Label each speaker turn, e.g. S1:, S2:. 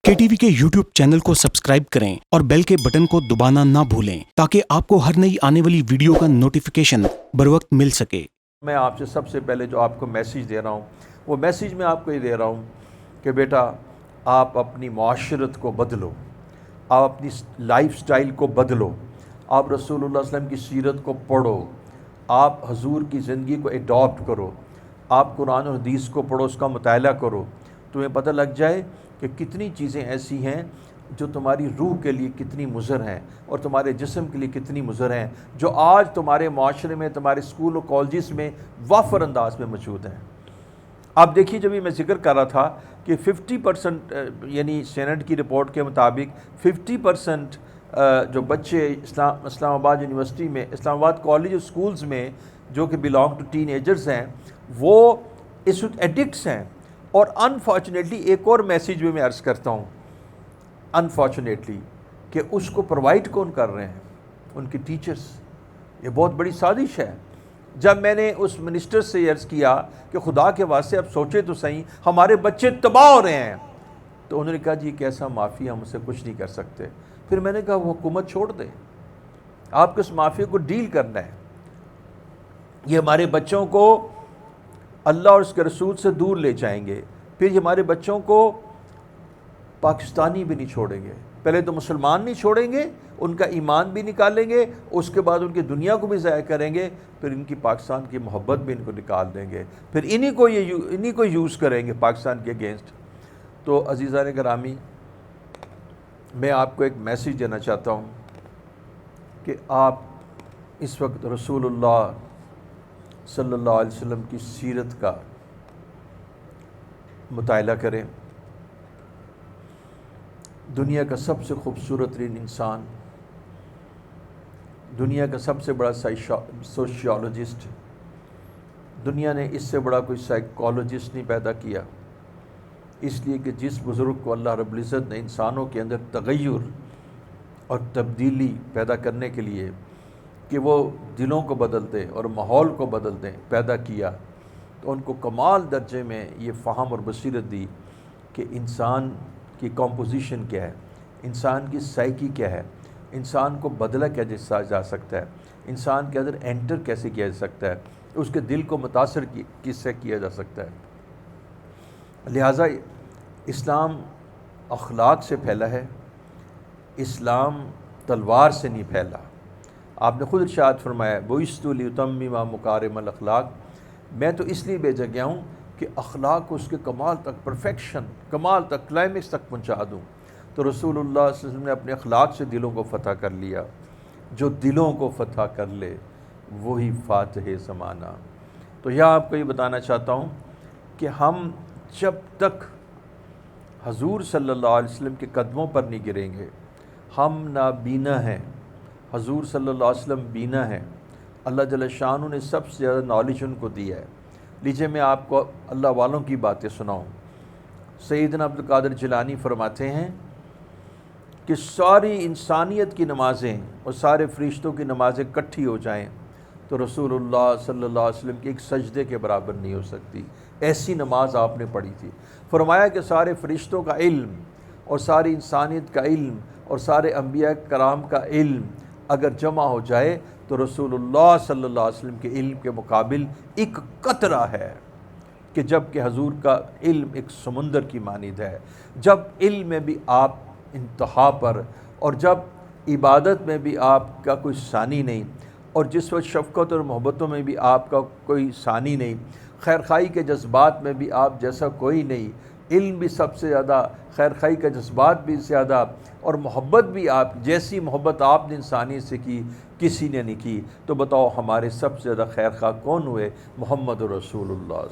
S1: KTV के YouTube channel को subscribe करें और बेल के बटन को दबाना ना भूलें ताकि आपको हर नई आने वाली वीडियो का नोटिफिकेशन बर वक्त मिल सके।
S2: मैं आपसे सबसे पहले जो आपको मैसेज दे रहा हूँ वो मैसेज मैं आपको ये दे रहा हूँ कि बेटा आप अपनी माशरत को बदलो, आप अपनी लाइफ स्टाइल को बदलो, आप रसूलुल्लाह सल्लल्लाहु अलैहि वसल्लम की सीरत को पढ़ो, आप हजूर की ज़िंदगी को एडॉप्ट करो, आप कुरान और हदीस को पढ़ो, उसका मुताला करो। तुम्हें पता लग जाए कि कितनी चीज़ें ऐसी हैं जो तुम्हारी रूह के लिए कितनी मुज़र हैं और तुम्हारे जिस्म के लिए कितनी मुज़र हैं, जो आज तुम्हारे माशरे में, तुम्हारे स्कूल और कॉलेजेस में वाफर अंदाज में मौजूद हैं। आप देखिए, जब मैं जिक्र कर रहा था कि 50% यानी सेनेट की रिपोर्ट के मुताबिक 50% जो बच्चे इस्लामाबाद यूनिवर्सिटी में, इस्लामाबाद कॉलेज और स्कूल्स में जो कि बिलोंग टू टीन एजर्स हैं, वो इस वक्त एडिक्ट्स हैं। और अनफॉर्चुनेटली एक और मैसेज भी मैं अर्ज़ करता हूँ, अनफॉर्चुनेटली, कि उसको प्रोवाइड कौन कर रहे हैं? उनके टीचर्स। ये बहुत बड़ी साजिश है। जब मैंने उस मिनिस्टर से अर्ज़ किया कि खुदा के वास्ते आप सोचे तो सही, हमारे बच्चे तबाह हो रहे हैं, तो उन्होंने कहा जी कैसा माफ़ी, हम उससे कुछ नहीं कर सकते। फिर मैंने कहा वो हुकूमत छोड़ दे, आपको इस माफ़ी को डील करना है। ये हमारे बच्चों को अल्लाह और उसके रसूल से दूर ले जाएंगे, फिर ये हमारे बच्चों को पाकिस्तानी भी नहीं छोड़ेंगे। पहले तो मुसलमान नहीं छोड़ेंगे, उनका ईमान भी निकालेंगे, उसके बाद उनकी दुनिया को भी ज़ाया करेंगे, फिर इनकी पाकिस्तान की मोहब्बत भी इनको निकाल देंगे, फिर इन्हीं को यूज़ करेंगे पाकिस्तान के अगेंस्ट। तो अज़ीज़ान गिरामी, मैं आपको एक मैसेज देना चाहता हूँ कि आप इस वक्त रसूलुल्लाह सल्लल्लाहु अलैहि वसल्लम की सीरत का मुताला करें। दुनिया का सबसे खूबसूरत तरीन इंसान, दुनिया का सबसे बड़ा सोशियोलॉजिस्ट, दुनिया ने इससे बड़ा कोई साइकोलॉजिस्ट नहीं पैदा किया, इसलिए कि जिस बुज़ुर्ग को अल्लाह रब्बुल इज़्ज़त ने इंसानों के अंदर तग़य्युर और तब्दीली पैदा करने के लिए कि वो दिलों को बदल दें और माहौल को बदल दें पैदा किया, तो उनको कमाल दर्जे में ये फ़हम और बसीरत दी कि इंसान की कॉम्पोजिशन क्या है, इंसान की साइकी क्या है, इंसान को बदला कैसे जा सकता है, इंसान के अंदर एंटर कैसे किया जा सकता है, उसके दिल को मुतासर किससे किया जा सकता है। लिहाजा इस्लाम अखलाक से फैला है, इस्लाम तलवार से नहीं फैला। आपने ख़ुद इरशाद फरमाया, बुइस्तु लिउतम्मिमा मकारिमल अखलाक, मैं तो इसलिए भेजा गया हूँ कि अखलाक को उसके कमाल तक, परफेक्शन, कमाल तक, क्लाइमेक्स तक पहुँचा दूँ। तो रसूलुल्लाह सल्लल्लाहु अलैहि वसल्लम ने अपने अखलाक से दिलों को फ़तह कर लिया। जो दिलों को फ़तह कर ले वही फ़ातिह ज़माना। तो यह आपको ये बताना चाहता हूँ कि हम जब तक हजूर सल्लल्लाहु अलैहि वसल्लम के कदमों पर नहीं गिरेंगे, हम नाबीना हैं। हजूर सल्लल्लाहु अलैहि वसल्लम बीना है। अल्लाह जल्ल शान ने सबसे ज़्यादा नॉलेज उनको दी है। लीजिए मैं आपको अल्लाह वालों की बातें सुनाऊँ। सैयदना अब्दुल कादिर जिलानी फरमाते हैं कि सारी इंसानियत की नमाज़ें और सारे फरिश्तों की नमाज़ें इकट्ठी हो जाएं तो रसूलुल्लाह सल्लल्लाहु अलैहि वसल्लम के एक सजदे के बराबर नहीं हो सकती। ऐसी नमाज आपने पढ़ी थी। फरमाया कि सारे फरिश्तों का इल्म और सारी इंसानियत का इल्म और सारे अंबिया कराम का इल्म अगर जमा हो जाए तो रसूलुल्लाह सल्लल्लाहु अलैहि वसल्लम के इल्म के मुकाबिल एक कतरा है, कि जब कि हजूर का इल्म एक समुंदर की मानिद है। जब इल्म में भी आप इंतहा पर, और जब इबादत में भी आपका कोई सानी नहीं, और जिस वक्त शफ़क़त और मोहब्बतों में भी आपका कोई सानी नहीं, खैर खाई के जज्बात में भी आप जैसा कोई नहीं, इल्म भी सबसे ज़्यादा, खैर खाई का जज्बात भी ज़्यादा, और मोहब्बत भी आप जैसी मोहब्बत आपने इंसानियत से की किसी ने नहीं की, तो बताओ हमारे सबसे ज़्यादा खैर खा कौन हुए? मोहम्मद रसूलुल्लाह।